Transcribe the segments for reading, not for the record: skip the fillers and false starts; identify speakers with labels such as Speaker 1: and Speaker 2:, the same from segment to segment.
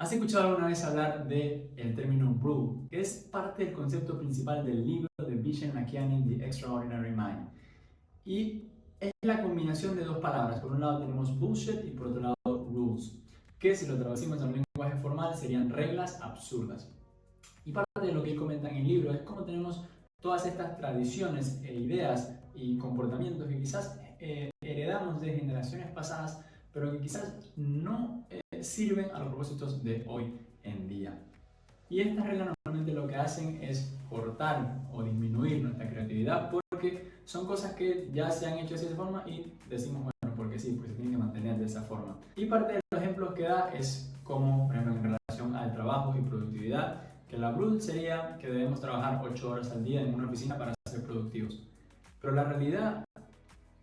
Speaker 1: ¿Has escuchado alguna vez hablar del término BRUE, que es parte del concepto principal del libro de Vishen Lakhiani, The Extraordinary Mind? Y es la combinación de dos palabras. Por un lado tenemos bullshit y por otro lado rules, que si lo traducimos a un lenguaje formal serían reglas absurdas. Y parte de lo que él comenta en el libro es cómo tenemos todas estas tradiciones e ideas y comportamientos que quizás heredamos de generaciones pasadas, pero que quizás no sirven a los propósitos de hoy en día. Y estas reglas normalmente lo que hacen es cortar o disminuir nuestra creatividad porque son cosas que ya se han hecho de esa forma y decimos, bueno, porque sí, pues se tienen que mantener de esa forma. Y parte de los ejemplos que da es como, por ejemplo, en relación al trabajo y productividad, que la BRUT sería que debemos trabajar 8 horas al día en una oficina para ser productivos. Pero la realidad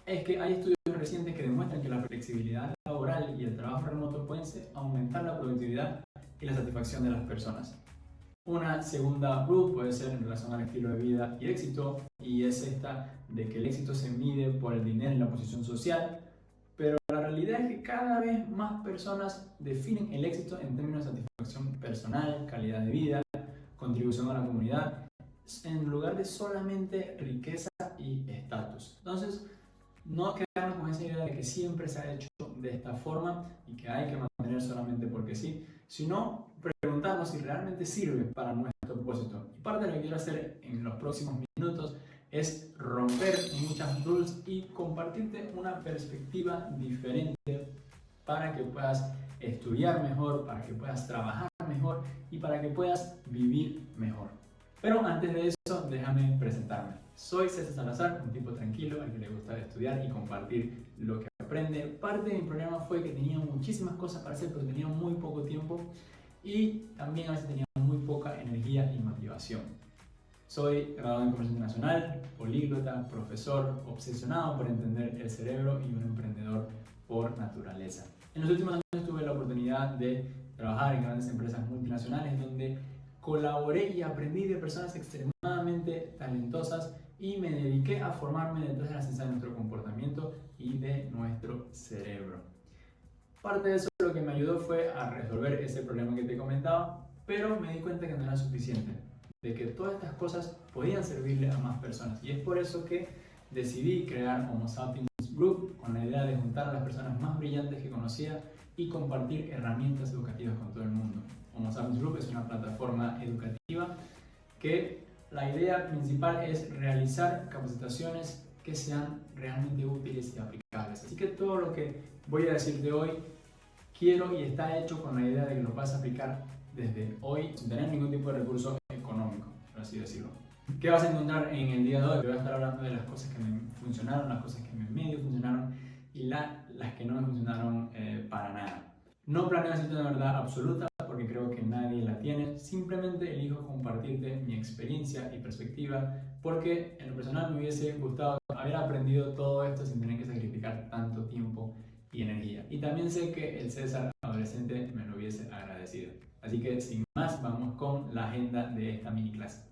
Speaker 1: es que hay estudios recientes que demuestran que la flexibilidad laboral y el trabajo remoto pueden aumentar la productividad y la satisfacción de las personas. Una segunda rule puede ser en relación al estilo de vida y éxito, y es esta de que el éxito se mide por el dinero y la posición social, pero la realidad es que cada vez más personas definen el éxito en términos de satisfacción personal, calidad de vida, contribución a la comunidad, en lugar de solamente riqueza y estatus. Entonces, no quedarnos con esa idea de que siempre se ha hecho de esta forma y que hay que mantener solamente porque sí, sino preguntarnos si realmente sirve para nuestro propósito. Y parte de lo que quiero hacer en los próximos minutos es romper muchas rules y compartirte una perspectiva diferente para que puedas estudiar mejor, para que puedas trabajar mejor y para que puedas vivir mejor. Pero antes de eso, déjame presentarme. Soy César Salazar, un tipo tranquilo al que le gusta estudiar y compartir lo que aprende. Parte de mi problema fue que tenía muchísimas cosas para hacer, pero tenía muy poco tiempo y también a veces tenía muy poca energía y motivación. Soy graduado en Comercio Internacional, políglota, profesor, obsesionado por entender el cerebro y un emprendedor por naturaleza. En los últimos años tuve la oportunidad de trabajar en grandes empresas multinacionales donde colaboré y aprendí de personas extremadamente talentosas y me dediqué a formarme detrás de la ciencia de nuestro comportamiento y de nuestro cerebro. Parte de eso lo que me ayudó fue a resolver ese problema que te comentaba, pero me di cuenta que no era suficiente, de que todas estas cosas podían servirle a más personas. Y es por eso que decidí crear Homo Sapiens Group con la idea de juntar a las personas más brillantes que conocía y compartir herramientas educativas con todo el mundo. Homo Sapiens Group es una plataforma educativa que la idea principal es realizar capacitaciones que sean realmente útiles y aplicables. Así que todo lo que voy a decirte hoy quiero y está hecho con la idea de que lo vas a aplicar desde hoy sin tener ningún tipo de recurso económico, por así decirlo. ¿Qué vas a encontrar en el día de hoy? Te voy a estar hablando de las cosas que me funcionaron, las cosas que me medio funcionaron y las que no me funcionaron para nada. No planeo decirte una verdad absoluta porque creo que nadie la tiene, simplemente elijo compartirte mi experiencia y perspectiva porque en lo personal me hubiese gustado haber aprendido todo esto sin tener que sacrificar tanto tiempo y energía. Y también sé que el César adolescente me lo hubiese agradecido. Así que sin más, vamos con la agenda de esta mini clase.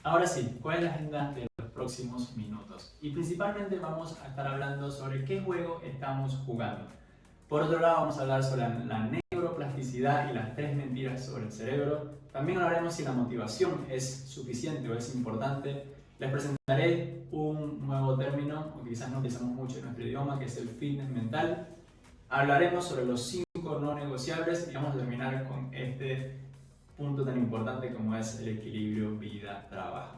Speaker 1: Ahora sí, ¿cuál es la agenda de los próximos minutos? Y principalmente vamos a estar hablando sobre qué juego estamos jugando. Por otro lado, vamos a hablar sobre la neuroplasticidad y las 3 mentiras sobre el cerebro. También hablaremos si la motivación es suficiente o es importante. Les presentaré un nuevo término, o quizás no utilizamos mucho en nuestro idioma, que es el fitness mental. Hablaremos sobre los 5 no negociables y vamos a terminar con este punto tan importante como es el equilibrio vida-trabajo.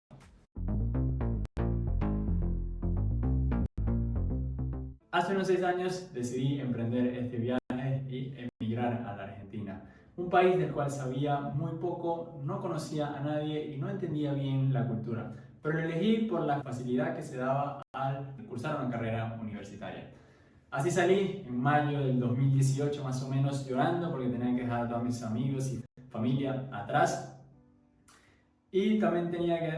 Speaker 1: Hace unos 6 años decidí emprender este viaje y emigrar a la Argentina, un país del cual sabía muy poco, no conocía a nadie y no entendía bien la cultura, pero lo elegí por la facilidad que se daba al cursar una carrera universitaria. Así salí en mayo del 2018 más o menos llorando porque tenía que dejar a todos mis amigos y familia atrás. Y también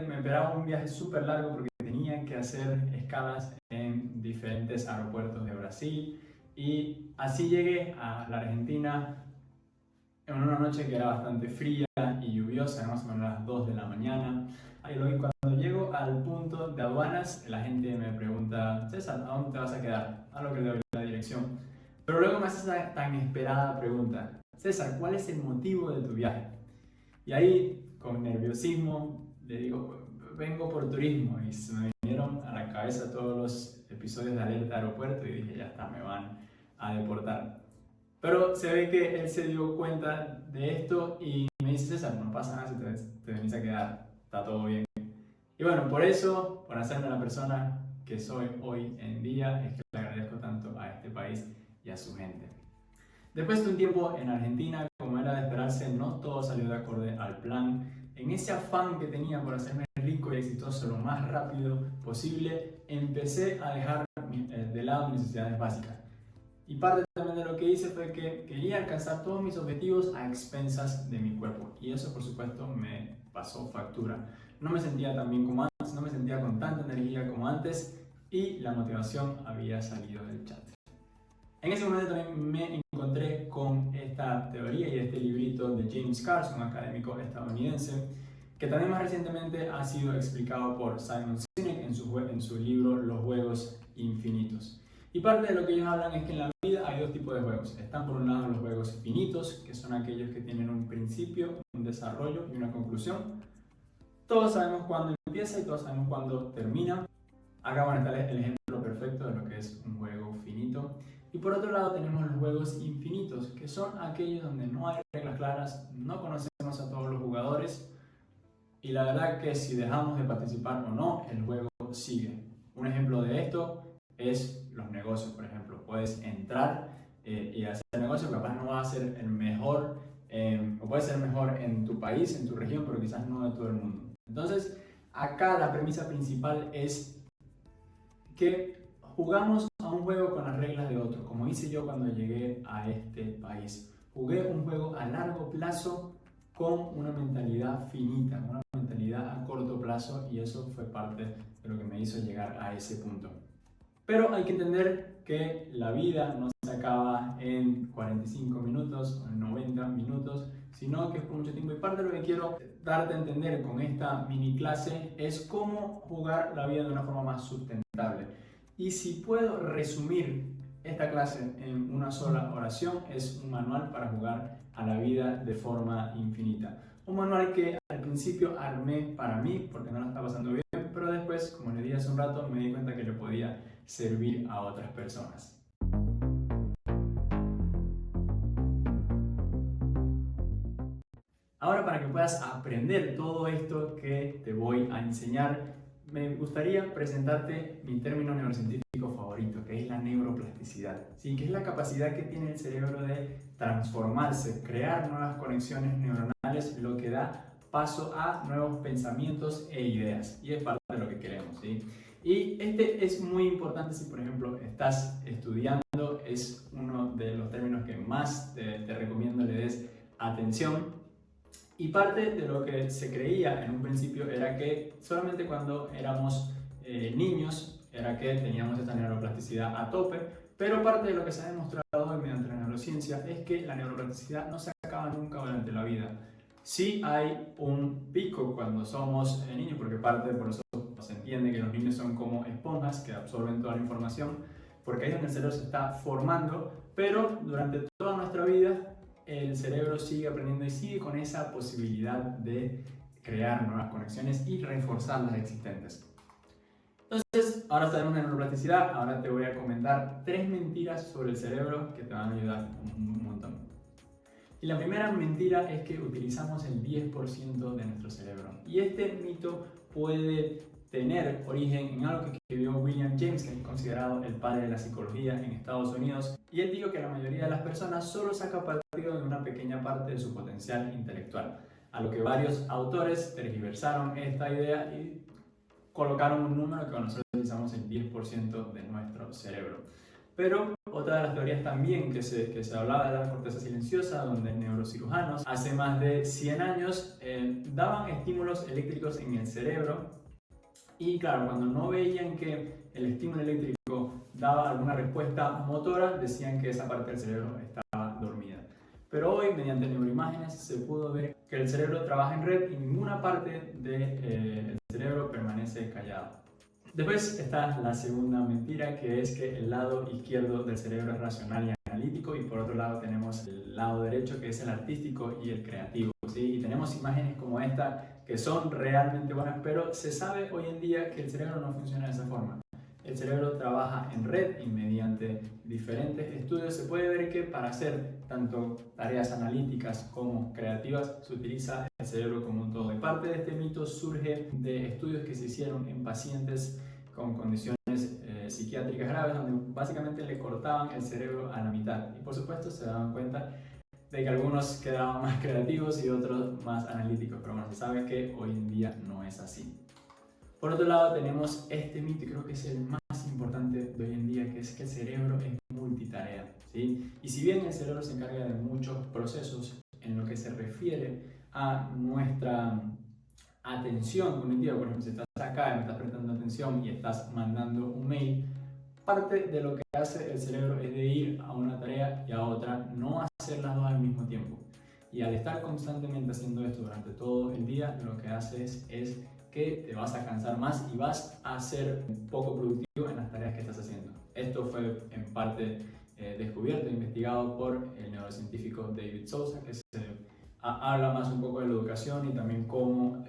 Speaker 1: me esperaba un viaje súper largo porque tenía que hacer escalas en diferentes aeropuertos de Brasil. Y así llegué a la Argentina en una noche que era bastante fría y lluviosa, más o menos a las 2 de la mañana. Y cuando llego al punto de aduanas, la gente me pregunta, César, ¿a dónde te vas a quedar? A lo que le doy la dirección. Pero luego me hace esa tan esperada pregunta, César, ¿cuál es el motivo de tu viaje? Y ahí, con nerviosismo, le digo, vengo por turismo. Y se me vinieron a la cabeza todos los episodios de Alerta Aeropuerto y dije, ya está, me van a deportar. Pero se ve que él se dio cuenta de esto y me dice, César, no pasa nada si te venís a quedar, está todo bien. Y bueno, por eso, por hacerme la persona que soy hoy en día, es que le agradezco tanto a este país y a su gente. Después de un tiempo en Argentina, como era de esperarse, no todo salió de acorde al plan. En ese afán que tenía por hacerme rico y exitoso lo más rápido posible, empecé a dejar de lado mis necesidades básicas. Y parte también de lo que hice fue que quería alcanzar todos mis objetivos a expensas de mi cuerpo. Y eso, por supuesto, me pasó factura. No me sentía tan bien como antes, no me sentía con tanta energía como antes y la motivación había salido del chat. En ese momento también me encontré con esta teoría y este librito de James Carson, un académico estadounidense, que también más recientemente ha sido explicado por Simon Sinek en su libro Los Juegos Infinitos. Y parte de lo que ellos hablan es que en la vida hay dos tipos de juegos. Están por un lado los juegos finitos, que son aquellos que tienen un principio, un desarrollo y una conclusión. Todos sabemos cuándo empieza y todos sabemos cuándo termina. Acá van a estar el ejemplo perfecto de lo que es un juego finito. Y por otro lado tenemos los juegos infinitos, que son aquellos donde no hay reglas claras, no conocemos a todos los jugadores y la verdad que si dejamos de participar o no, el juego sigue. Un ejemplo de esto es los negocios, por ejemplo. Puedes entrar y hacer el negocio, capaz no va a ser el mejor, o puede ser mejor en tu país, en tu región, pero quizás no de todo el mundo. Entonces, acá la premisa principal es que jugamos a un juego con las reglas de otro, como hice yo cuando llegué a este país. Jugué un juego a largo plazo con una mentalidad finita, una mentalidad a corto plazo, y eso fue parte de lo que me hizo llegar a ese punto. Pero hay que entender que la vida no se acaba en 45 minutos o en 90 minutos, sino que es por mucho tiempo. Y parte de lo que quiero darte a entender con esta mini clase es cómo jugar la vida de una forma más sustentable. Y si puedo resumir esta clase en una sola oración, es un manual para jugar a la vida de forma infinita. Un manual que al principio armé para mí porque no la estaba pasando bien, pero después, como le dije hace un rato, me di cuenta que le podía servir a otras personas. Ahora, para que puedas aprender todo esto que te voy a enseñar, me gustaría presentarte mi término neurocientífico favorito, que es la neuroplasticidad, ¿sí? Que es la capacidad que tiene el cerebro de transformarse, crear nuevas conexiones neuronales, lo que da paso a nuevos pensamientos e ideas, y es parte de lo que queremos, ¿sí? Y este es muy importante si, por ejemplo, estás estudiando, es uno de los términos que más te recomiendo le des atención. Y parte de lo que se creía en un principio era que solamente cuando éramos niños era que teníamos esta neuroplasticidad a tope, pero parte de lo que se ha demostrado hoy mediante la neurociencia es que la neuroplasticidad no se acaba nunca durante la vida. Sí hay un pico cuando somos niños, porque por eso se entiende que los niños son como esponjas que absorben toda la información, porque ahí es donde el cerebro se está formando, pero durante toda nuestra vida el cerebro sigue aprendiendo y sigue con esa posibilidad de crear nuevas conexiones y reforzar las existentes. Entonces, ahora sabemos de neuroplasticidad, ahora te voy a comentar 3 mentiras sobre el cerebro que te van a ayudar un montón. Y la primera mentira es que utilizamos el 10% de nuestro cerebro. Y este mito puede tener origen en algo que escribió William James, que es considerado el padre de la psicología en Estados Unidos. Y él dijo que la mayoría de las personas solo saca partido de una pequeña parte de su potencial intelectual. A lo que varios autores tergiversaron esta idea y colocaron un número que nosotros utilizamos el 10% de nuestro cerebro. Pero otra de las teorías también que se hablaba de la corteza silenciosa, donde neurocirujanos hace más de 100 años daban estímulos eléctricos en el cerebro y claro, cuando no veían que el estímulo eléctrico daba alguna respuesta motora, decían que esa parte del cerebro estaba dormida. Pero hoy, mediante neuroimágenes, se pudo ver que el cerebro trabaja en red y ninguna parte del cerebro permanece callado. Después está la segunda mentira, que es que el lado izquierdo del cerebro es racional y analítico, y por otro lado tenemos el lado derecho, que es el artístico y el creativo, ¿sí? Y tenemos imágenes como esta que son realmente buenas, pero se sabe hoy en día que el cerebro no funciona de esa forma. El cerebro trabaja en red y mediante diferentes estudios se puede ver que para hacer tanto tareas analíticas como creativas se utiliza el cerebro como un todo. Y parte de este mito surge de estudios que se hicieron en pacientes con condiciones psiquiátricas graves, donde básicamente le cortaban el cerebro a la mitad. Y por supuesto se daban cuenta de que algunos quedaban más creativos y otros más analíticos, pero bueno, se sabe que hoy en día no es así. Por otro lado tenemos este mito, y creo que es el más importante de hoy en día, que es que el cerebro es multitarea, ¿sí? Y si bien el cerebro se encarga de muchos procesos en lo que se refiere a nuestra atención cognitiva, por ejemplo, si estás acá y me estás prestando atención y estás mandando un mail, parte de lo que hace el cerebro es de ir a una tarea y a otra, no hacer las dos al mismo tiempo. Y al estar constantemente haciendo esto durante todo el día, lo que haces es que te vas a cansar más y vas a ser poco productivo en las tareas que estás haciendo. Esto fue en parte descubierto e investigado por el neurocientífico David Sousa, que habla más un poco de la educación y también cómo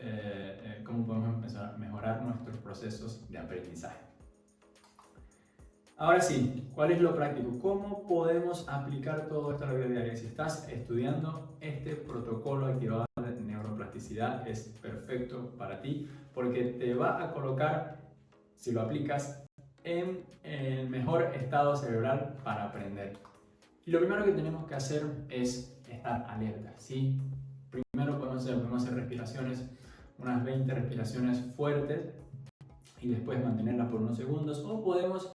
Speaker 1: podemos empezar a mejorar nuestros procesos de aprendizaje. Ahora sí, ¿cuál es lo práctico? ¿Cómo podemos aplicar todo esto a la vida diaria? Si estás estudiando, este protocolo activador de neuroplasticidad es perfecto para ti, porque te va a colocar, si lo aplicas, en el mejor estado cerebral para aprender. Y lo primero que tenemos que hacer es estar alerta, ¿sí? Primero podemos hacer respiraciones, unas 20 respiraciones fuertes, y después mantenerlas por unos segundos, o podemos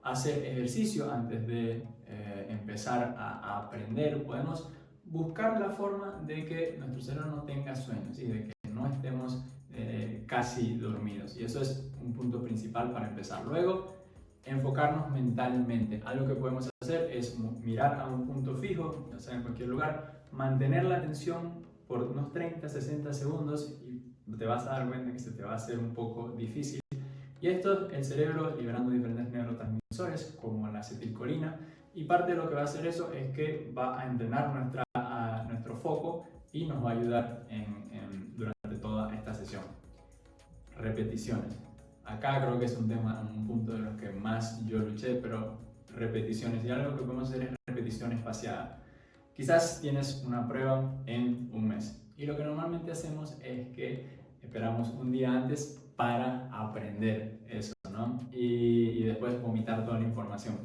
Speaker 1: hacer ejercicio antes de empezar a aprender. Podemos buscar la forma de que nuestro cerebro no tenga sueños y de que no estemos casi dormidos, y eso es un punto principal para empezar. Luego, enfocarnos mentalmente. Algo que podemos hacer es mirar a un punto fijo, ya sea en cualquier lugar, mantener la atención por unos 30-60 segundos, y te vas a dar cuenta que se te va a hacer un poco difícil. Y esto, el cerebro liberando diferentes neurotransmisores como la acetilcolina, y parte de lo que va a hacer eso es que va a entrenar nuestro foco y nos va a ayudar durante toda esta sesión. Repeticiones. Acá creo que es un punto de los que más yo luché, pero repeticiones, y algo que podemos hacer es repetición espaciada. Quizás tienes una prueba en un mes, y lo que normalmente hacemos es que esperamos un día antes para aprender eso, ¿no? Y después vomitar toda la información.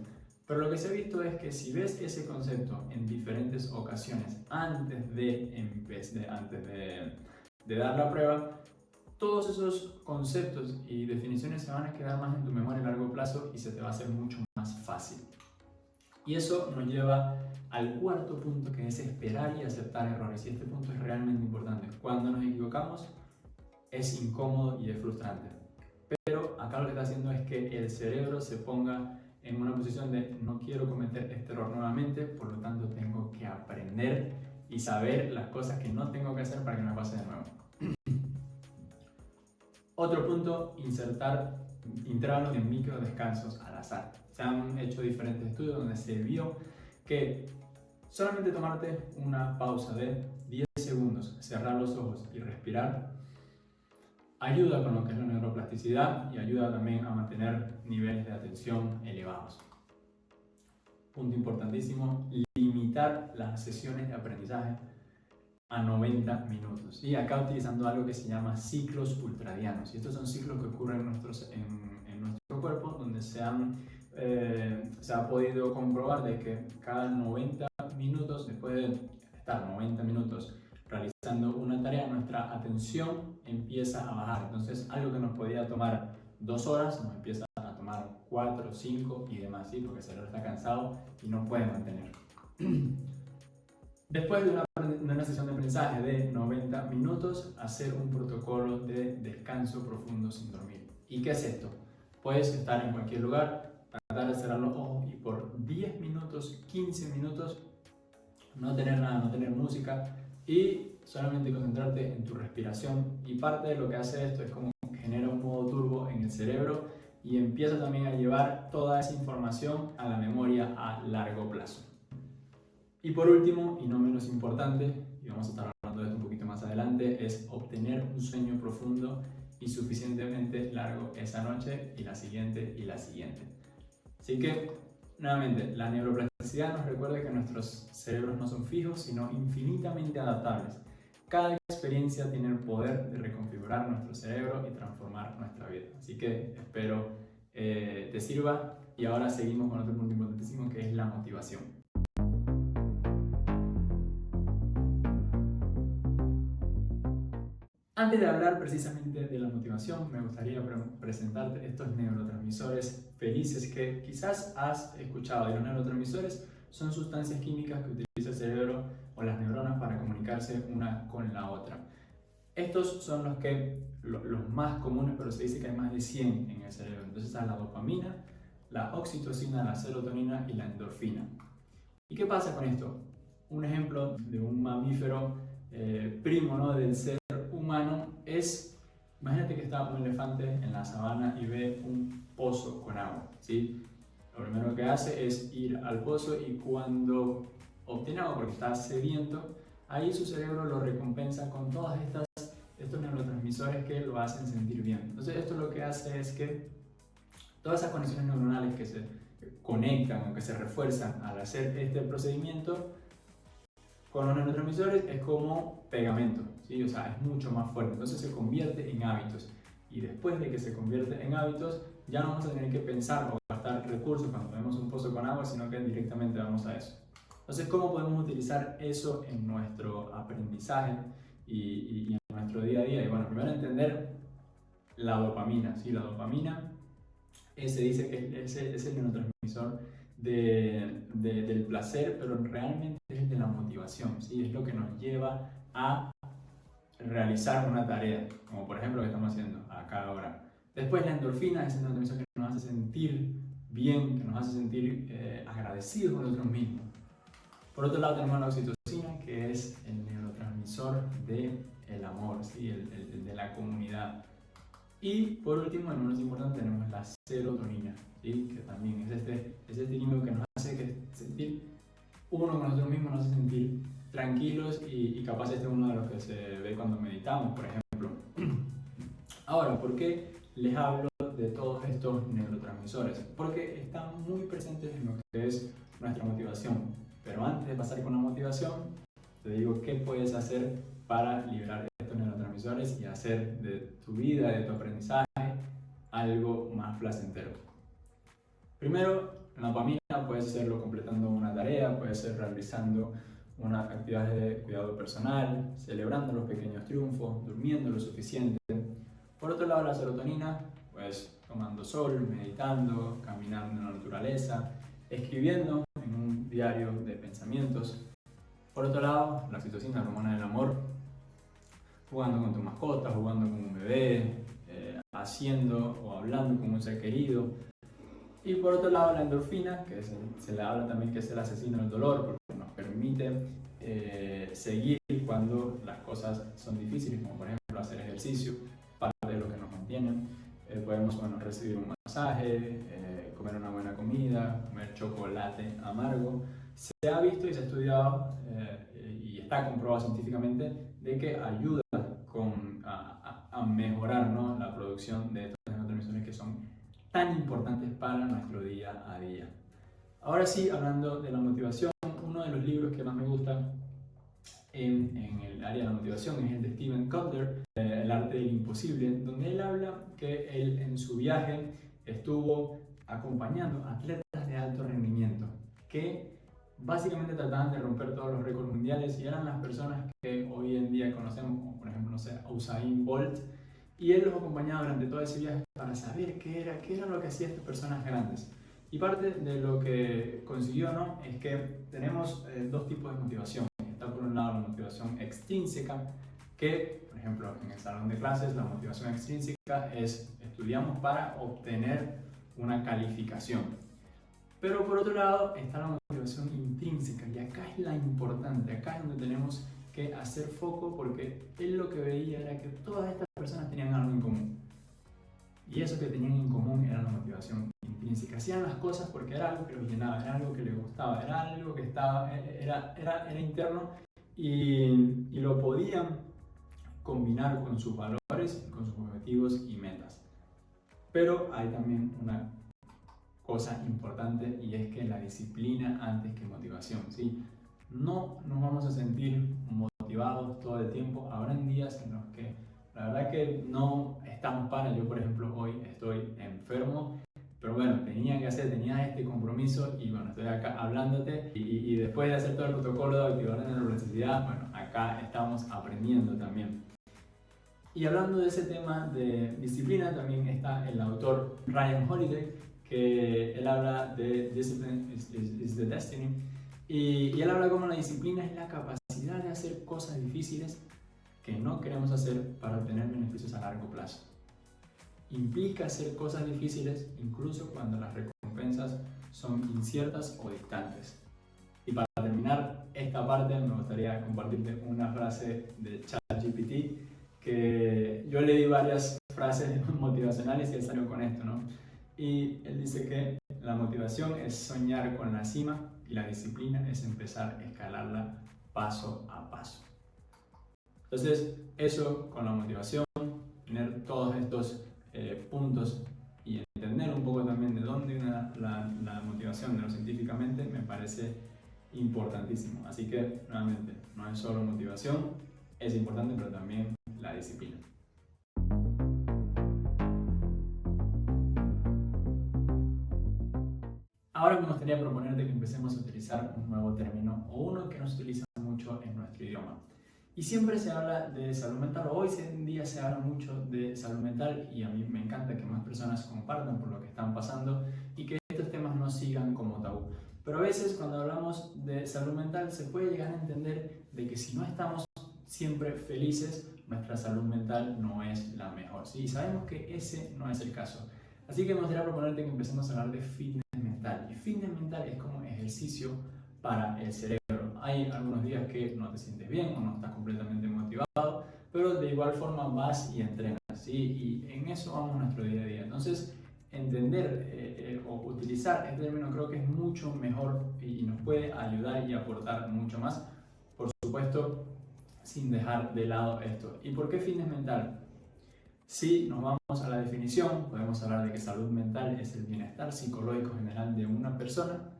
Speaker 1: Pero lo que se ha visto es que si ves ese concepto en diferentes ocasiones antes de dar la prueba, todos esos conceptos y definiciones se van a quedar más en tu memoria a largo plazo y se te va a hacer mucho más fácil. Y eso nos lleva al cuarto punto, que es esperar y aceptar errores. Y este punto es realmente importante. Cuando nos equivocamos es incómodo y es frustrante. Pero acá lo que está haciendo es que el cerebro se ponga en una posición de no quiero cometer este error nuevamente, por lo tanto tengo que aprender y saber las cosas que no tengo que hacer para que no me pase de nuevo. Otro punto, insertar intervalos de micro descansos al azar. Se han hecho diferentes estudios donde se vio que solamente tomarte una pausa de 10 segundos, cerrar los ojos y respirar, ayuda con lo que es la neuroplasticidad y ayuda también a mantener niveles de atención elevados. Punto importantísimo, limitar las sesiones de aprendizaje a 90 minutos. Y acá utilizando algo que se llama ciclos ultradianos. Y estos son ciclos que ocurren en nuestro cuerpo, donde se ha podido comprobar de que cada 90 minutos, después de estar 90 minutos realizando una tarea, nuestra atención empieza a bajar. Entonces, algo que nos podía tomar 2 horas, nos empieza a tomar 4, 5 y demás, ¿sí? Porque el cerebro está cansado y no puede mantener. Después de una sesión de aprendizaje de 90 minutos, hacer un protocolo de descanso profundo sin dormir. ¿Y qué es esto? Puedes estar en cualquier lugar, tratar de cerrar los ojos y por 10 minutos, 15 minutos, no tener nada, no tener música y solamente concentrarte en tu respiración. Y parte de lo que hace esto es como genera un modo turbo en el cerebro y empieza también a llevar toda esa información a la memoria a largo plazo. Y por último, y no menos importante, y vamos a estar hablando de esto un poquito más adelante, es obtener un sueño profundo y suficientemente largo esa noche y la siguiente y la siguiente. Así que, nuevamente, la neuroplasticidad nos recuerda que nuestros cerebros no son fijos, sino infinitamente adaptables. Cada experiencia tiene el poder de reconfigurar nuestro cerebro y transformar nuestra vida. Así que espero te sirva y ahora seguimos con otro punto importantísimo que es la motivación. Antes de hablar precisamente de la motivación, me gustaría presentarte estos neurotransmisores felices que quizás has escuchado. Y los neurotransmisores son sustancias químicas que utiliza el cerebro o las neuronas para comunicarse una con la otra. Estos son los más comunes, pero se dice que hay más de 100 en el cerebro. Entonces está la dopamina, la oxitocina, la serotonina y la endorfina. ¿Y qué pasa con esto? Un ejemplo de un mamífero primo, ¿no?, del ser humano es, imagínate que está un elefante en la sabana y ve un pozo con agua, ¿sí? Lo primero que hace es ir al pozo y cuando obtiene agua porque está sediento, ahí su cerebro lo recompensa con todos estos neurotransmisores que lo hacen sentir bien. Entonces esto lo que hace es que todas esas conexiones neuronales que se conectan o que se refuerzan al hacer este procedimiento con los neurotransmisores es como pegamento, ¿sí? O sea, es mucho más fuerte, entonces se convierte en hábitos y después de que se convierte en hábitos ya no vamos a tener que pensar o gastar recursos cuando tenemos un pozo con agua, sino que directamente vamos a eso. Entonces, ¿cómo podemos utilizar eso en nuestro aprendizaje y en nuestro día a día? Y bueno, primero entender la dopamina, ¿sí? La dopamina se dice que es el neurotransmisor del placer, pero realmente es el de la motivación, ¿sí? Es lo que nos lleva a realizar una tarea, como por ejemplo lo que estamos haciendo acá ahora. Después la endorfina es el neurotransmisor que nos hace sentir bien, que nos hace sentir agradecidos con nosotros mismos. Por otro lado tenemos la oxitocina, que es el neurotransmisor del amor, ¿sí? el de la comunidad. Y por último, y no menos importante, tenemos la serotonina, ¿sí? Que también es este químico que nos hace sentir uno con nosotros mismos, nos hace sentir tranquilos y capaz este es uno de los que se ve cuando meditamos, por ejemplo. Ahora, ¿por qué les hablo de todos estos neurotransmisores? Porque están muy presentes en lo que es nuestra motivación. Pero antes de pasar con la motivación, te digo qué puedes hacer para liberar estos neurotransmisores y hacer de tu vida, de tu aprendizaje, algo más placentero. Primero, la dopamina puedes hacerlo completando una tarea, puedes ser realizando una actividad de cuidado personal, celebrando los pequeños triunfos, durmiendo lo suficiente. Por otro lado, la serotonina, pues tomando sol, meditando, caminando en la naturaleza, escribiendo en un diario de pensamientos. Por otro lado, la oxitocina, la hormona del amor, jugando con tu mascota, jugando con un bebé, haciendo o hablando con un ser querido. Y por otro lado, la endorfina, que se le habla también que es el asesino del dolor, porque nos permite seguir cuando las cosas son difíciles, como por ejemplo hacer ejercicio, parte de lo que nos mantiene. Podemos recibir un masaje, comer una buena comida, comer chocolate amargo. Se ha visto y se ha estudiado y está comprobado científicamente de que ayuda a mejorar, ¿no?, la producción de estos neurotransmisores que son tan importantes para nuestro día a día. Ahora sí, hablando de la motivación, uno de los libros que más me gusta en el área de la motivación es el de Steven Kotler, El arte del imposible, donde él habla que él en su viaje estuvo acompañando a atletas de alto rendimiento que básicamente trataban de romper todos los récords mundiales y eran las personas que hoy en día conocemos, como por ejemplo, no sé, Usain Bolt, y él los acompañaba durante todo ese viaje para saber qué era lo que hacía estas personas grandes. Y parte de lo que consiguió, ¿no?, es que tenemos dos tipos de motivación. Está por un lado la motivación extrínseca, que por ejemplo en el salón de clases la motivación extrínseca es estudiamos para obtener una calificación. Pero por otro lado está la motivación intrínseca, y acá es la importante, acá es donde tenemos que hacer foco, porque él lo que veía era que todas estas personas tenían algo en común. Y eso que tenían en común era la motivación intrínseca. Hacían las cosas porque era algo que los llenaba, era algo que les gustaba, era algo que era interno, y lo podían combinar con sus valores, con sus objetivos y metas. Pero hay también una cosa importante, y es que la disciplina antes que motivación, ¿sí? No nos vamos a sentir motivados todo el tiempo. Habrán días en los que la verdad que no estamos para. Yo, por ejemplo, hoy estoy enfermo, pero bueno, tenía este compromiso, y bueno, estoy acá hablándote, y después de hacer todo el protocolo de activar la neuroplasticidad, bueno, acá estamos aprendiendo también. Y hablando de ese tema de disciplina, también está el autor Ryan Holiday, que él habla de Discipline is the Destiny, y él habla como la disciplina es la capacidad de hacer cosas difíciles que no queremos hacer para obtener beneficios a largo plazo. Implica hacer cosas difíciles incluso cuando las recompensas son inciertas o distantes. Y para terminar esta parte, me gustaría compartirte una frase de ChatGPT, que yo le di varias frases motivacionales y él salió con esto, ¿no? Y él dice que la motivación es soñar con la cima, y la disciplina es empezar a escalarla paso a paso. Entonces, eso con la motivación, tener todos estos puntos y entender un poco también de dónde viene la motivación neurocientíficamente, me parece importantísimo. Así que, nuevamente, no es solo motivación, es importante, pero también la disciplina. Ahora me gustaría proponerte que empecemos a utilizar un nuevo término, o uno que no se utiliza mucho en nuestro idioma. Y siempre se habla de salud mental, o hoy en día se habla mucho de salud mental, y a mí me encanta que más personas compartan por lo que están pasando y que estos temas no sigan como tabú. Pero a veces cuando hablamos de salud mental se puede llegar a entender de que si no estamos siempre felices, nuestra salud mental no es la mejor. Sí, sabemos que ese no es el caso. Así que me gustaría proponerte que empecemos a hablar de fitness mental. Y fitness mental es como ejercicio para el cerebro. Hay algunos días que no te sientes bien o no estás completamente motivado, pero de igual forma vas y entrenas, ¿sí? Y en eso vamos nuestro día a día. Entonces, entender o utilizar este término creo que es mucho mejor y nos puede ayudar y aportar mucho más, por supuesto, sin dejar de lado esto. ¿Y por qué fitness mental? Si nos vamos a la definición, podemos hablar de que salud mental es el bienestar psicológico general de una persona,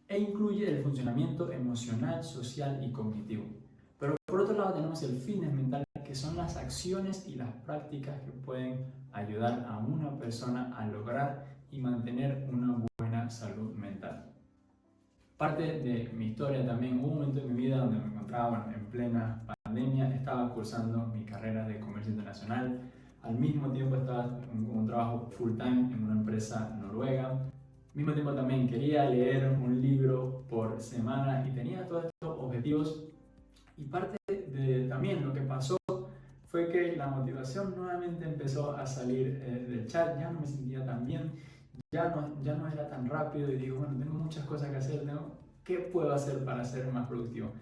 Speaker 1: e incluye el funcionamiento emocional, social y cognitivo. Pero por otro lado tenemos el fitness mental, que son las acciones y las prácticas que pueden ayudar a una persona a lograr y mantener una buena salud mental. Parte de mi historia también, hubo un momento en mi vida donde me encontraba en plena pandemia, estaba cursando mi carrera de comercio internacional, al mismo tiempo estaba en un trabajo full time en una empresa noruega. Al mismo tiempo también quería leer un libro por semana y tenía todos estos objetivos, y parte de también lo que pasó fue que la motivación nuevamente empezó a salir del chat. Ya no me sentía tan bien, ya no era tan rápido, y digo, bueno, tengo muchas cosas que hacer, ¿qué puedo hacer para ser más productivo?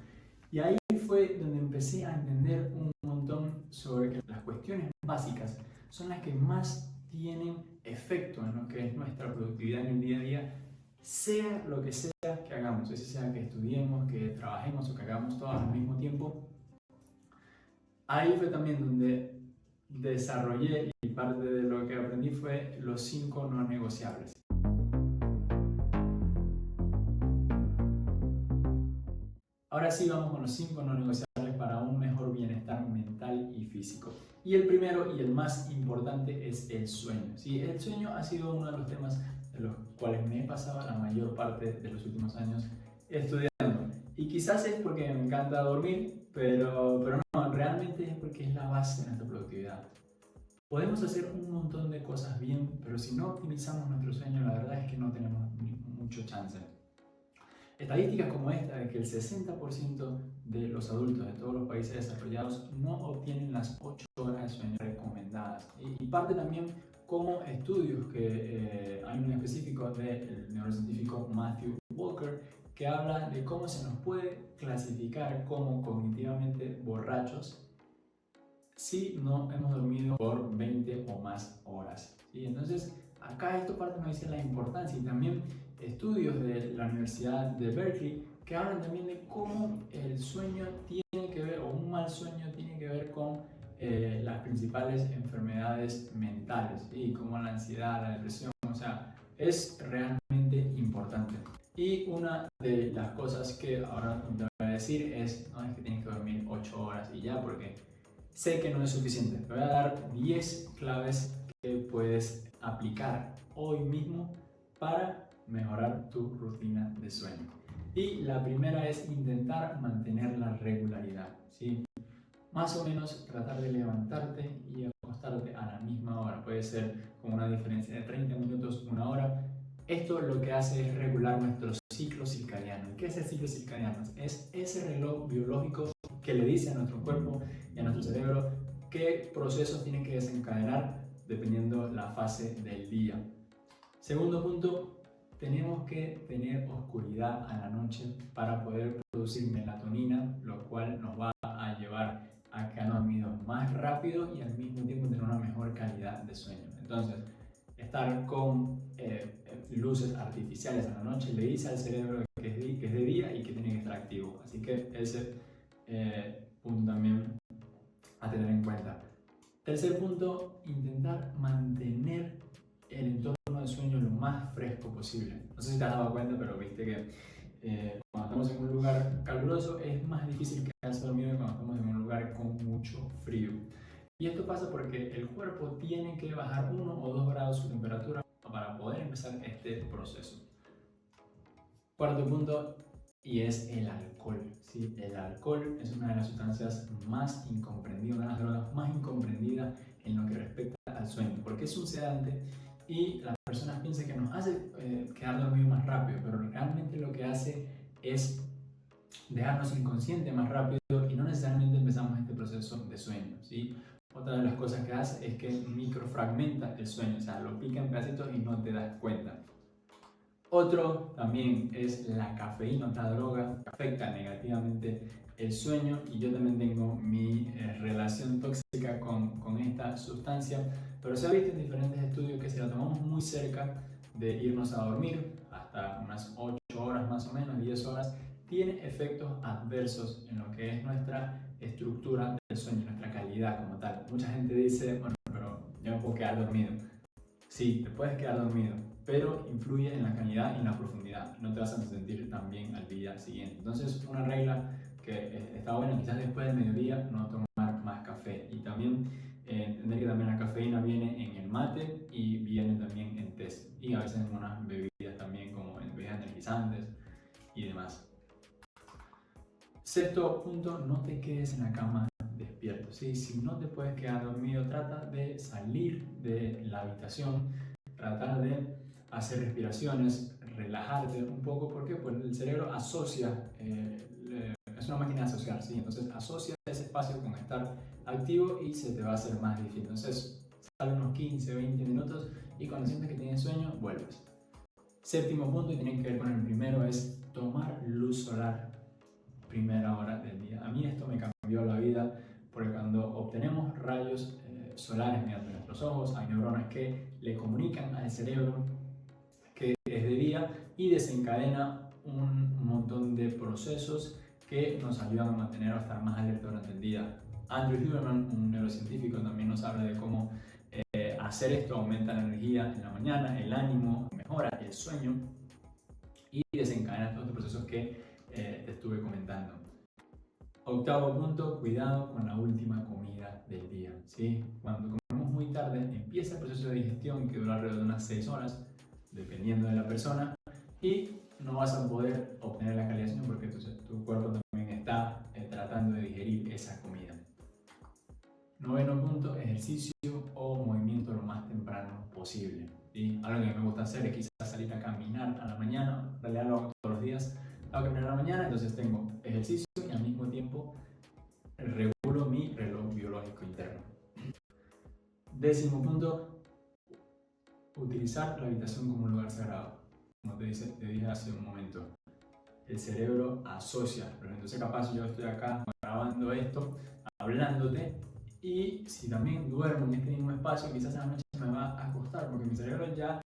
Speaker 1: Y ahí fue donde empecé a entender un montón sobre que las cuestiones básicas son las que más tienen efecto en lo que es nuestra productividad en el día a día, sea lo que sea que hagamos, ya sea que estudiemos, que trabajemos o que hagamos todo al mismo tiempo. Ahí fue también donde desarrollé, y parte de lo que aprendí fue los 5 no negociables. Ahora sí vamos con los 5 no negociables para un mejor bienestar mental y físico. Y el primero y el más importante es el sueño. ¿Sí? El sueño ha sido uno de los temas de los cuales me he pasado la mayor parte de los últimos años estudiando. Y quizás es porque me encanta dormir, pero no, realmente es porque es la base de nuestra productividad. Podemos hacer un montón de cosas bien, pero si no optimizamos nuestro sueño, la verdad es que no tenemos mucho chance. Estadísticas como esta de que el 60% de los adultos de todos los países desarrollados no obtienen las 8 horas de sueño recomendadas. Y parte también como estudios que hay un específico del neurocientífico Matthew Walker que habla de cómo se nos puede clasificar como cognitivamente borrachos si no hemos dormido por 20 o más horas. ¿Sí? Entonces, acá esto parte nos dice la importancia y también estudios de la Universidad de Berkeley que hablan también de cómo el sueño tiene que ver, o un mal sueño tiene que ver con las principales enfermedades mentales, ¿sí? Como la ansiedad, la depresión, o sea, es realmente importante. Y una de las cosas que ahora te voy a decir es, no es que tienes que dormir 8 horas y ya, porque sé que no es suficiente. Te voy a dar 10 claves que puedes aplicar hoy mismo para mejorar tu rutina de sueño. Y la primera es intentar mantener la regularidad, ¿sí? Más o menos tratar de levantarte y acostarte a la misma hora. Puede ser con una diferencia de 30 minutos, una hora. Esto lo que hace es regular nuestro ciclo circadiano. ¿Qué es el ciclo circadiano? Es ese reloj biológico que le dice a nuestro cuerpo y a nuestro cerebro qué procesos tienen que desencadenar dependiendo la fase del día. Segundo punto, tenemos que tener oscuridad a la noche para poder producir melatonina, lo cual nos va a llevar a quedar dormidos más rápido y al mismo tiempo tener una mejor calidad de sueño. Entonces, estar con luces artificiales a la noche le dice al cerebro que es de día y que tiene que estar activo. Así que ese punto también a tener en cuenta. Tercer punto, intentar mantener el entorno de sueño lo más fresco posible. No sé si te has dado cuenta, pero viste que cuando estamos en un lugar caluroso es más difícil quedarse dormido que cuando estamos en un lugar con mucho frío. Y esto pasa porque el cuerpo tiene que bajar 1 o 2 grados su temperatura para poder empezar este proceso. Cuarto punto, y es el alcohol. ¿Sí? El alcohol es una de las sustancias más incomprendidas, una de las drogas más incomprendidas en lo que respecta al sueño, porque es un sedante y las personas piensan que nos hace quedar dormido más rápido, pero realmente lo que hace es dejarnos inconscientes más rápido y no necesariamente empezamos este proceso de sueño. ¿Sí? Otra de las cosas que hace es que microfragmenta el sueño, o sea, lo pica en pedacitos y no te das cuenta. Otro también es la cafeína, otra droga que afecta negativamente el sueño y yo también tengo mi relación tóxica con esta sustancia, pero se ha visto en diferentes estudios que si la tomamos muy cerca de irnos a dormir, hasta unas 8 horas más o menos, 10 horas, tiene efectos adversos en lo que es nuestra estructura del sueño, nuestra calidad como tal. Mucha gente dice, bueno, pero yo me puedo quedar dormido. Sí, te puedes quedar dormido, pero influye en la calidad y en la profundidad. No te vas a sentir tan bien al día siguiente. Entonces, una regla que está buena, quizás después del mediodía no tomar más café. Y también entender que también la cafeína viene en el mate y viene también en té. Y a veces en unas bebidas también, como en bebidas energizantes y demás. Sexto punto, no te quedes en la cama despierto. ¿Sí? Si no te puedes quedar dormido, trata de salir de la habitación, tratar de hacer respiraciones, relajarte un poco, porque pues, el cerebro asocia, es una máquina de asociar, ¿sí? Entonces asocia ese espacio con estar activo y se te va a hacer más difícil. Entonces sale unos 15 o 20 minutos y cuando sientes que tienes sueño, vuelves. Séptimo punto, y tiene que ver con el primero, es tomar luz solar primera hora del día. A mí esto me cambió la vida porque cuando obtenemos rayos solares mediante nuestros ojos, hay neuronas que le comunican al cerebro que es de día y desencadena un montón de procesos que nos ayudan a mantener o estar más alerta durante el día. Andrew Huberman, un neurocientífico, también nos habla de cómo hacer esto aumenta la energía en la mañana, el ánimo, mejora el sueño y desencadena todos los procesos que te estuve comentando. Octavo punto, cuidado con la última comida del día. ¿Sí? Cuando comemos muy tarde, empieza el proceso de digestión que dura alrededor de unas 6 horas, dependiendo de la persona, y no vas a poder obtener la calidad de sueño porque tu cuerpo también está tratando de digerir esa comida. Noveno punto, ejercicio o movimiento lo más temprano posible. ¿Sí? Algo que me gusta hacer es quizás salir a caminar a la mañana, en realidad lo hago todos los días, hago caminar a la mañana, entonces tengo ejercicio y al mismo tiempo regulo mi reloj biológico interno. Décimo punto, utilizar la habitación como un lugar sagrado. Como te dije hace un momento, el cerebro asocia. Entonces capaz yo estoy acá grabando esto, hablándote, y si también duermo en este mismo espacio, quizás a la noche me va a costar porque mi cerebro ya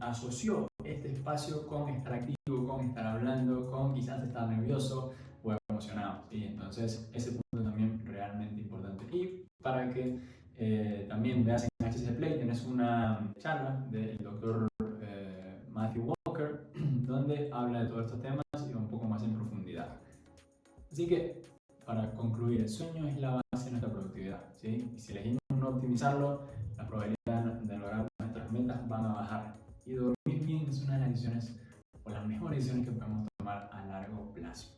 Speaker 1: asoció este espacio con estar activo, con estar hablando, con quizás estar nervioso o emocionado, ¿sí? Entonces ese punto también realmente importante. Y para que también veas en HC Play, tienes una charla del doctor Matthew Walker donde habla de todos estos temas y un poco más en profundidad. Así que, para concluir, el sueño es la base de nuestra productividad, ¿sí? Y si elegimos no optimizarlo, la probabilidad de lograr nuestras metas van a bajar. Y dormir bien es una de las decisiones o las mejores decisiones que podemos tomar a largo plazo.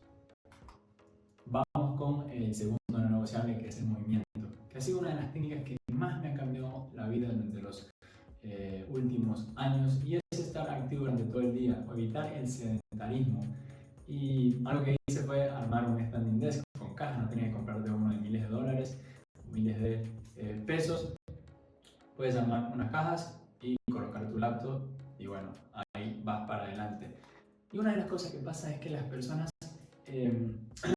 Speaker 1: Vamos con el segundo no negociable, que es el movimiento, que ha sido una de las técnicas que más me ha cambiado la vida durante los últimos años, y es estar activo durante todo el día o evitar el sedentarismo. Y algo que hice fue armar un standing desk con cajas. No tenía que comprarte uno de miles de dólares, miles de pesos. Puedes armar unas cajas y colocar tu laptop y bueno, ahí vas para adelante. Y una de las cosas que pasa es que las personas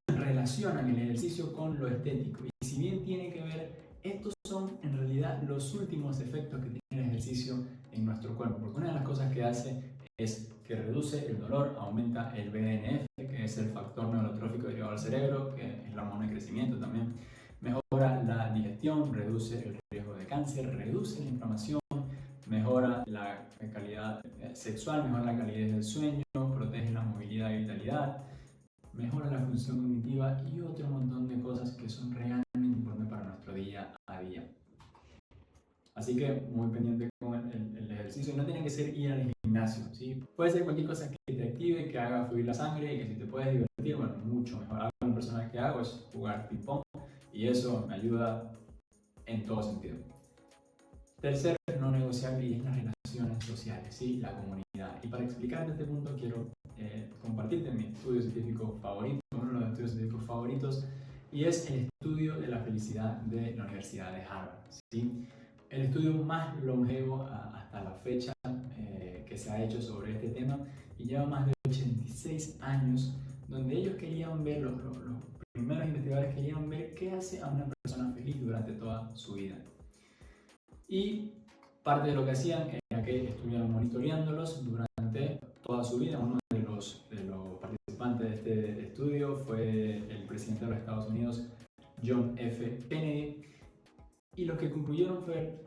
Speaker 1: relacionan el ejercicio con lo estético, y si bien tiene que ver, estos son en realidad los últimos efectos que tiene el ejercicio en nuestro cuerpo, porque una de las cosas que hace es que reduce el dolor, aumenta el BDNF, que es el factor neurotrófico derivado del cerebro, que es la hormona de crecimiento también, mejora la digestión, reduce el riesgo de cáncer, reduce la inflamación, mejora la calidad sexual, mejora la calidad del sueño, protege la movilidad y vitalidad, mejora la función cognitiva y otro montón de cosas que son realmente importantes para nuestro día a día. Así que muy pendiente con el ejercicio. No tiene que ser ir al gimnasio, ¿sí? Puede ser cualquier cosa que te active, que haga fluir la sangre y que si te puedes divertir, bueno, mucho mejor. Algo que una persona que hago es jugar ping pong y eso me ayuda en todo sentido. Tercer no negociable, y es las relaciones sociales, ¿sí? La comunidad. Y para explicarte este punto quiero compartirte mi estudio científico favorito, uno de los estudios científicos favoritos, y es el estudio de la felicidad de la Universidad de Harvard, ¿sí? El estudio más longevo hasta la fecha que se ha hecho sobre este tema, y lleva más de 86 años, donde ellos querían ver, los primeros investigadores querían ver qué hace a una persona feliz durante toda su vida. Y parte de lo que hacían era que estuvieron monitoreándolos durante toda su vida. Uno de los participantes de este estudio fue el presidente de los Estados Unidos, John F. Kennedy. Y lo que concluyeron fue,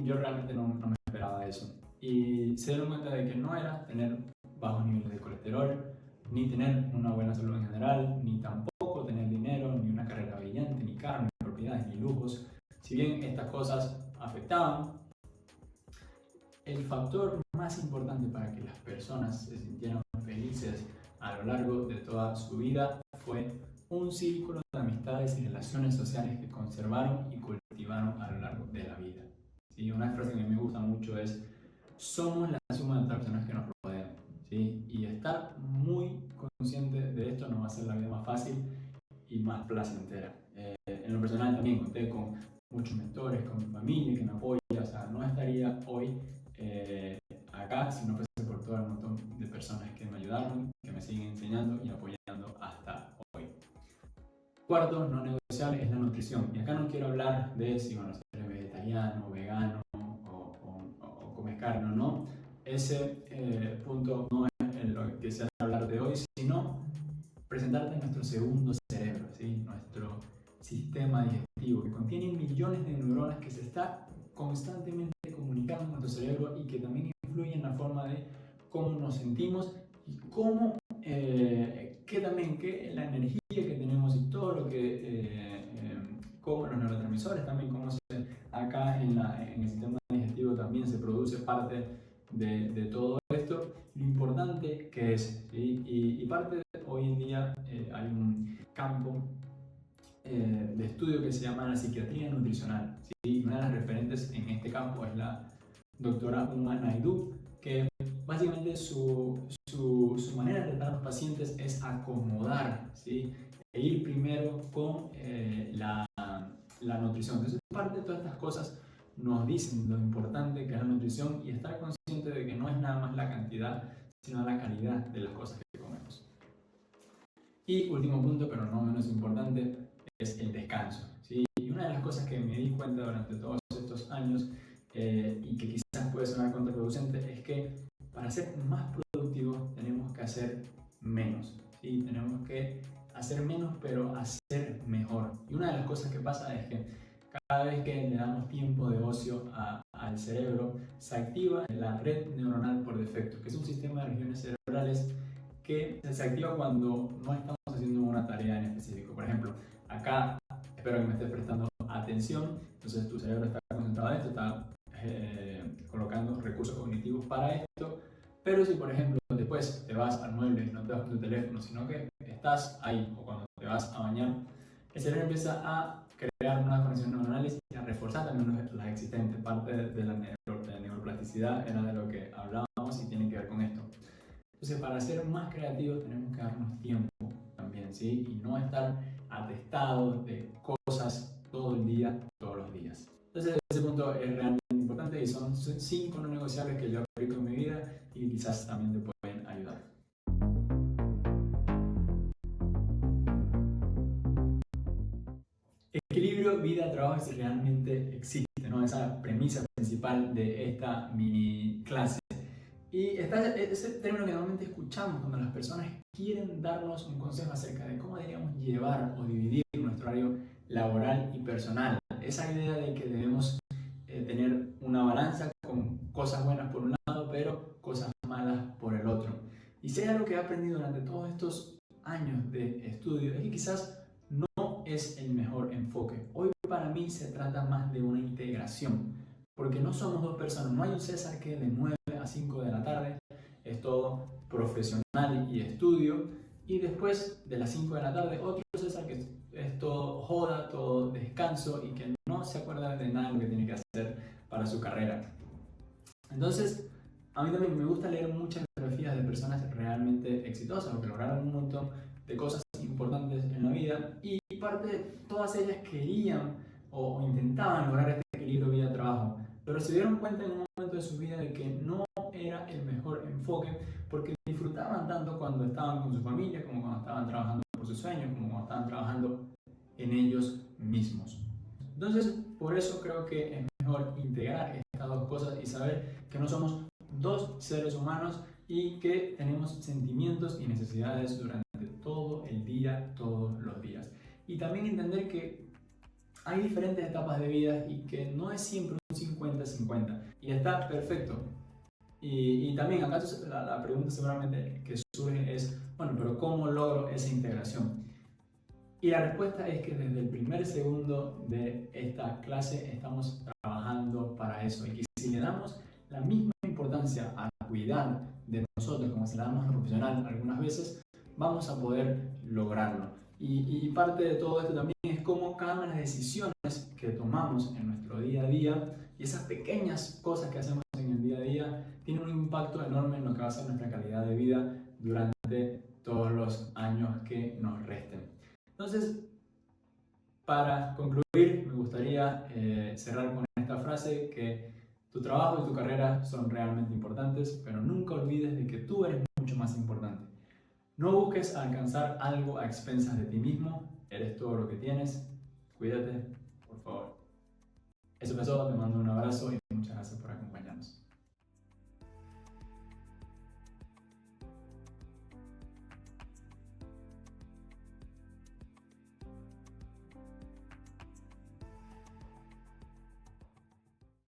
Speaker 1: yo realmente no me esperaba eso. Y se dieron cuenta de que no era tener bajos niveles de colesterol, ni tener una buena salud en general, ni tampoco tener dinero, ni una carrera brillante, ni carro, ni propiedades, ni lujos. Si bien estas cosas afectaban, el factor más importante para que las personas se sintieran felices a lo largo de toda su vida fue un círculo de amistades y relaciones sociales que conservaron y cultivaron a lo largo de la vida. ¿Sí? Una frase que me gusta mucho es: somos la suma de las personas que nos rodean. ¿Sí? Y estar muy consciente de esto nos va a hacer la vida más fácil y más placentera. En lo personal también conté con muchos mentores, con mi familia que me apoya, o sea, no estaría hoy acá si no fuese por todo el montón de personas que me ayudaron, que me siguen enseñando y apoyando hasta hoy. Cuarto no negociable es la nutrición, y acá no quiero hablar de si eres vegetariano, vegano o comes carne o no. Ese punto no es lo que quisiera hablar de hoy, sino presentarte nuestro segundo cerebro, ¿sí? Nuestro sistema digestivo, que contiene millones de neuronas que se está constantemente comunicando con nuestro cerebro y que también influye en la forma de cómo nos sentimos y cómo, que la energía que tenemos y todo lo que, como los neurotransmisores también, como acá en el sistema digestivo también se produce parte de todo esto, lo importante que es, ¿sí? Y parte de hoy en día hay un campo de estudio que se llama la psiquiatría nutricional, ¿sí? Una de las referentes en este campo es la doctora Uma Naidoo, que básicamente su manera de tratar a los pacientes es acomodar, ¿sí? E ir primero con la nutrición. Entonces, parte de todas estas cosas nos dicen lo importante que es la nutrición y estar consciente de que no es nada más la cantidad, sino la calidad de las cosas que comemos. Y último punto, pero no menos importante, es el descanso, ¿sí? Y una de las cosas que me di cuenta durante todos estos años y que quizás puede sonar contraproducente es que para ser más productivos tenemos que hacer menos, ¿sí? Tenemos que hacer menos pero hacer mejor. Y una de las cosas que pasa es que cada vez que le damos tiempo de ocio al cerebro, se activa la red neuronal por defecto, que es un sistema de regiones cerebrales que se activa cuando no estamos haciendo una tarea en específico. Por ejemplo, acá espero que me estés prestando atención, entonces tu cerebro está concentrado en esto, está colocando recursos cognitivos para esto, pero si por ejemplo después te vas al mueble y no te vas con tu teléfono, sino que estás ahí o cuando te vas a bañar, el cerebro empieza a crear nuevas conexiones neuronales y a reforzar también las existentes. Parte de la neuroplasticidad era de lo que hablábamos y tiene que ver con esto. Entonces, para ser más creativos tenemos que darnos tiempo también, ¿sí? Y no estar atestados de cosas todo el día, todos los días. Entonces, ese punto es realmente importante y son 5 no negociables que yo aplico en mi vida y quizás también te pueden ayudar. Equilibrio vida-trabajo si realmente existe, ¿no? Esa premisa principal de esta mini clase. Y está ese término que normalmente escuchamos cuando las personas quieren darnos un consejo acerca de cómo deberíamos llevar o dividir nuestro horario laboral y personal. Esa idea de que debemos tener una balanza con cosas buenas por un lado, pero cosas malas por el otro. Y si hay algo que he aprendido durante todos estos años de estudio, es que quizás no es el mejor enfoque. Hoy para mí se trata más de una integración, porque no somos dos personas, no hay un César que de 9 a 5 de la tarde es todo profesional y estudio, y después de las 5 de la tarde otro César que es todo joda, todo descanso y que no se acuerda de nada de lo que tiene que hacer para su carrera. Entonces, a mí también me gusta leer muchas biografías de personas realmente exitosas o que lograron un montón de cosas importantes en la vida, y parte de todas ellas querían o intentaban lograr este equilibrio vida-trabajo, pero se dieron cuenta en un momento de su vida de que no era el mejor enfoque, porque disfrutaban tanto cuando estaban con su familia, como cuando estaban trabajando por sus sueños, como cuando estaban trabajando en ellos mismos. Entonces, por eso creo que es mejor integrar estas dos cosas y saber que no somos dos seres humanos y que tenemos sentimientos y necesidades durante todo el día, todos los días. Y también entender que hay diferentes etapas de vida y que no es siempre un 50-50 y está perfecto. Y también acá la pregunta seguramente que surge es, bueno, pero ¿cómo logro esa integración? Y la respuesta es que desde el primer segundo de esta clase estamos trabajando para eso, y que si le damos la misma importancia a cuidar de nosotros como se la damos al profesional algunas veces, vamos a poder lograrlo. Y parte de todo esto también es cómo cada una de las decisiones que tomamos en nuestro día a día y esas pequeñas cosas que hacemos en el día a día tienen un impacto enorme en lo que va a ser nuestra calidad de vida durante todos los años que nos resten. Entonces, para concluir, me gustaría cerrar con esta frase que tu trabajo y tu carrera son realmente importantes, pero nunca olvides de que tú eres mucho más importante. No busques alcanzar algo a expensas de ti mismo, eres todo lo que tienes. Cuídate, por favor. Eso fue todo, te mando un abrazo y